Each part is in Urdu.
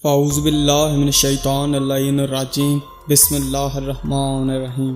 اعوذ باللہ من الشیطان اللعین الرجیم بسم اللہ الرحمن الرحیم۔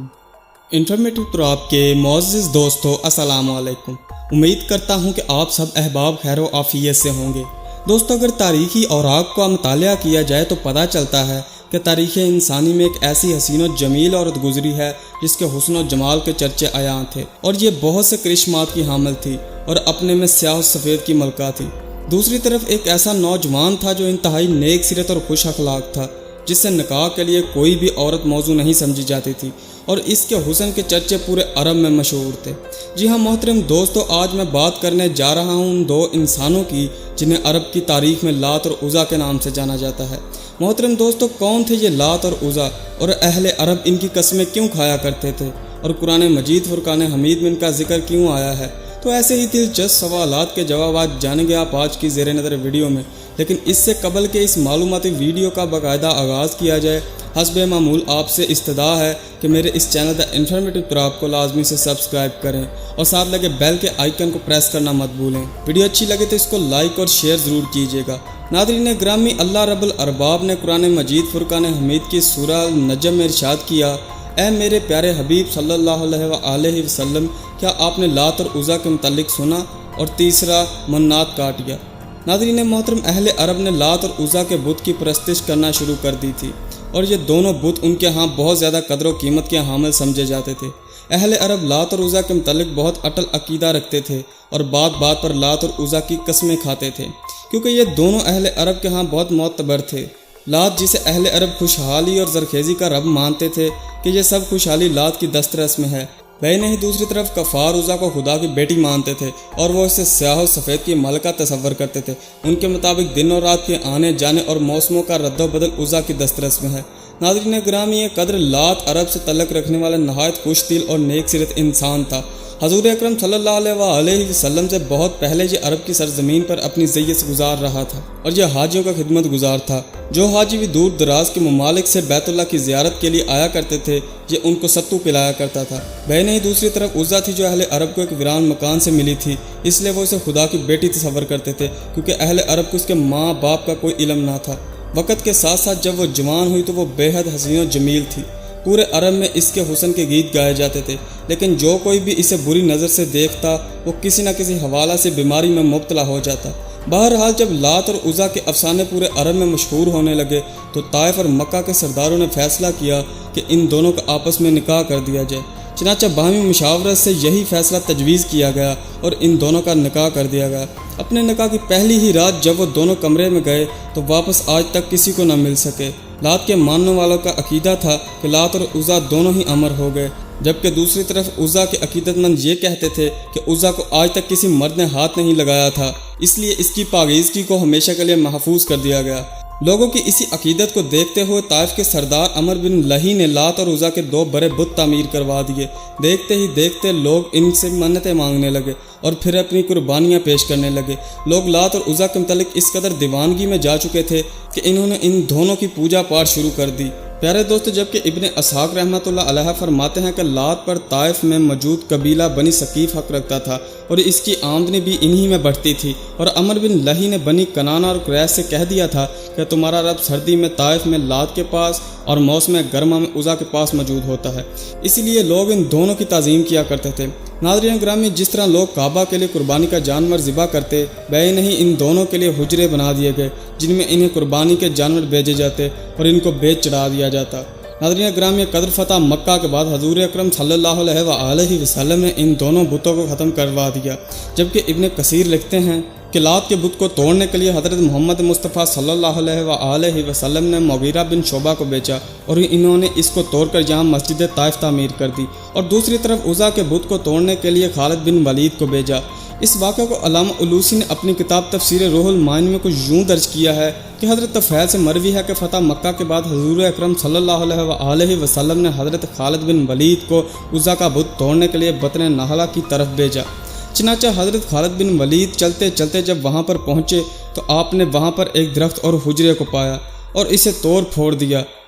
انفارمیٹو پرواب کے معزز دوستو السلام علیکم۔ امید کرتا ہوں کہ آپ سب احباب خیر و عافیت سے ہوں گے۔ دوستو اگر تاریخی اوراق کا مطالعہ کیا جائے تو پتہ چلتا ہے کہ تاریخ انسانی میں ایک ایسی حسین و جمیل عورت گزری ہے جس کے حسن و جمال کے چرچے عیاں تھے، اور یہ بہت سے کرشمات کی حامل تھی اور اپنے میں سیاہ و سفید کی ملکہ تھی۔ دوسری طرف ایک ایسا نوجوان تھا جو انتہائی نیک سیرت اور خوش اخلاق تھا، جس سے نکاح کے لیے کوئی بھی عورت موزوں نہیں سمجھی جاتی تھی، اور اس کے حسن کے چرچے پورے عرب میں مشہور تھے۔ جی ہاں محترم دوستو، آج میں بات کرنے جا رہا ہوں ان دو انسانوں کی جنہیں عرب کی تاریخ میں لات اور عزا کے نام سے جانا جاتا ہے۔ محترم دوستو، کون تھے یہ لات اور عزا، اور اہل عرب ان کی قسمیں کیوں کھایا کرتے تھے، اور قرآن مجید فرقان حمید میں ان کا ذکر کیوں آیا ہے؟ تو ایسے ہی دلچسپ سوالات کے جوابات جانیں گے آپ آج کی زیر نظر ویڈیو میں، لیکن اس سے قبل کہ اس معلوماتی ویڈیو کا باقاعدہ آغاز کیا جائے، حسب معمول آپ سے استدعا ہے کہ میرے اس چینل دا انفارمیٹو پرواب کو لازمی سے سبسکرائب کریں اور ساتھ لگے بیل کے آئیکن کو پریس کرنا مت بھولیں۔ ویڈیو اچھی لگے تو اس کو لائک اور شیئر ضرور کیجیے گا۔ ناظرین گرامی، اللہ رب الارباب نے قرآن مجید فرقان حمید کی سورہ النجم میں ارشاد کیا، اے میرے پیارے حبیب صلی اللہ علیہ وآلہ وسلم، کیا آپ نے لات اور عزا کے متعلق سنا؟ اور تیسرا منات کاٹ گیا۔ ناظرین محترم، اہل عرب نے لات اور عزا کے بت کی پرستش کرنا شروع کر دی تھی، اور یہ دونوں بت ان کے ہاں بہت زیادہ قدر و قیمت کے حامل سمجھے جاتے تھے۔ اہل عرب لات اور عزا کے متعلق بہت اٹل عقیدہ رکھتے تھے اور بات بات پر لات اور عزا کی قسمیں کھاتے تھے، کیونکہ یہ دونوں اہل عرب کے ہاں بہت معتبر تھے۔ لات، جسے اہل عرب خوشحالی اور زرخیزی کا رب مانتے تھے کہ یہ سب خوشحالی لات کی دسترس میں ہے، بھائی نہیں دوسری طرف کفار عزا کو خدا کی بیٹی مانتے تھے اور وہ اسے سیاہ و سفید کی ملکہ تصور کرتے تھے۔ ان کے مطابق دن اور رات کے آنے جانے اور موسموں کا رد و بدل عزا کی دسترس میں ہے۔ ناظرین گرامی، یہ قدر لات عرب سے تعلق رکھنے والا نہایت خوش دل اور نیک سیرت انسان تھا۔ حضور اکرم صلی اللہ علیہ وآلہ وسلم سے بہت پہلے یہ عرب کی سرزمین پر اپنی زیت گزار رہا تھا، اور یہ حاجیوں کا خدمت گزار تھا۔ جو حاجی بھی دور دراز کے ممالک سے بیت اللہ کی زیارت کے لیے آیا کرتے تھے، یہ ان کو ستو پلایا کرتا تھا۔ بھائی نہیں دوسری طرف عزا تھی جو اہل عرب کو ایک ویران مکان سے ملی تھی، اس لیے وہ اسے خدا کی بیٹی تصور کرتے تھے، کیونکہ اہل عرب کو اس کے ماں باپ کا کوئی علم نہ تھا۔ وقت کے ساتھ ساتھ جب وہ جوان ہوئی تو وہ بے حد حسین و جمیل تھی۔ پورے عرب میں اس کے حسن کے گیت گائے جاتے تھے، لیکن جو کوئی بھی اسے بری نظر سے دیکھتا وہ کسی نہ کسی حوالہ سے بیماری میں مبتلا ہو جاتا۔ بہرحال جب لات اور عزا کے افسانے پورے عرب میں مشہور ہونے لگے تو طائف اور مکہ کے سرداروں نے فیصلہ کیا کہ ان دونوں کا آپس میں نکاح کر دیا جائے۔ چنانچہ باہمی مشاورت سے یہی فیصلہ تجویز کیا گیا اور ان دونوں کا نکاح کر دیا گیا۔ اپنے نکاح کی پہلی ہی رات جب وہ دونوں کمرے میں گئے تو واپس آج تک کسی کو نہ مل سکے۔ لات کے ماننے والوں کا عقیدہ تھا کہ لات اور عزا دونوں ہی امر ہو گئے، جبکہ دوسری طرف عزا کے عقیدت مند یہ کہتے تھے کہ عزا کو آج تک کسی مرد نے ہاتھ نہیں لگایا تھا، اس لیے اس کی پاکیزگی کو ہمیشہ کے لیے محفوظ کر دیا گیا۔ لوگوں کی اسی عقیدت کو دیکھتے ہوئے طائف کے سردار عمر بن لہی نے لات اور عزا کے دو بڑے بت تعمیر کروا دیے۔ دیکھتے ہی دیکھتے لوگ ان سے منتیں مانگنے لگے اور پھر اپنی قربانیاں پیش کرنے لگے۔ لوگ لات اور عزا کے متعلق اس قدر دیوانگی میں جا چکے تھے کہ انہوں نے ان دونوں کی پوجا پاٹ شروع کر دی۔ پیارے دوستو، جبکہ ابن اسحاق رحمۃ اللہ علیہ فرماتے ہیں کہ لات پر طائف میں موجود قبیلہ بنی ثقیف حق رکھتا تھا اور اس کی آمدنی بھی انہی میں بڑھتی تھی، اور عمر بن لہی نے بنی کنانہ اور قریش سے کہہ دیا تھا کہ تمہارا رب سردی میں طائف میں لات کے پاس اور موسم گرما میں عزا کے پاس موجود ہوتا ہے، اسی لیے لوگ ان دونوں کی تعظیم کیا کرتے تھے۔ ناظرین گرامی، جس طرح لوگ کعبہ کے لیے قربانی کا جانور ذبح کرتے، بے نہیں ان دونوں کے لیے حجرے بنا دیے گئے جن میں انہیں قربانی کے جانور بھیجے جاتے اور ان کو بیچ چڑھا دیا جاتا۔ ناظرین گرامی، قدر فتح مکہ کے بعد حضور اکرم صلی اللہ علیہ وآلہ وسلم نے ان دونوں بتوں کو ختم کروا دیا، جبکہ ابن کثیر لکھتے ہیں کہ لات کے بت کو توڑنے کے لیے حضرت محمد مصطفیٰ صلی اللہ علیہ وآلہ وسلم نے مغیرہ بن شعبہ کو بیچا اور انہوں نے اس کو توڑ کر یہاں مسجد طائف تعمیر کر دی، اور دوسری طرف عزا کے بت کو توڑنے کے لیے خالد بن ولید کو بھیجا۔ اس واقعہ کو علامہ الوسی نے اپنی کتاب تفسیر روح المعانی میں کچھ یوں درج کیا ہے کہ حضرت طفیل سے مروی ہے کہ فتح مکہ کے بعد حضور اکرم صلی اللہ علیہ وآلہ وسلم نے حضرت خالد بن ولید کو عزا کا بت توڑنے کے لیے بطن نہلا کی طرف بھیجا۔ چنانچہ حضرت خالد بن ولید چلتے چلتے جب وہاں پر پہنچے تو آپ نے وہاں پر ایک درخت اور حجرے کو پایا اور اسے توڑ پھوڑ دیا،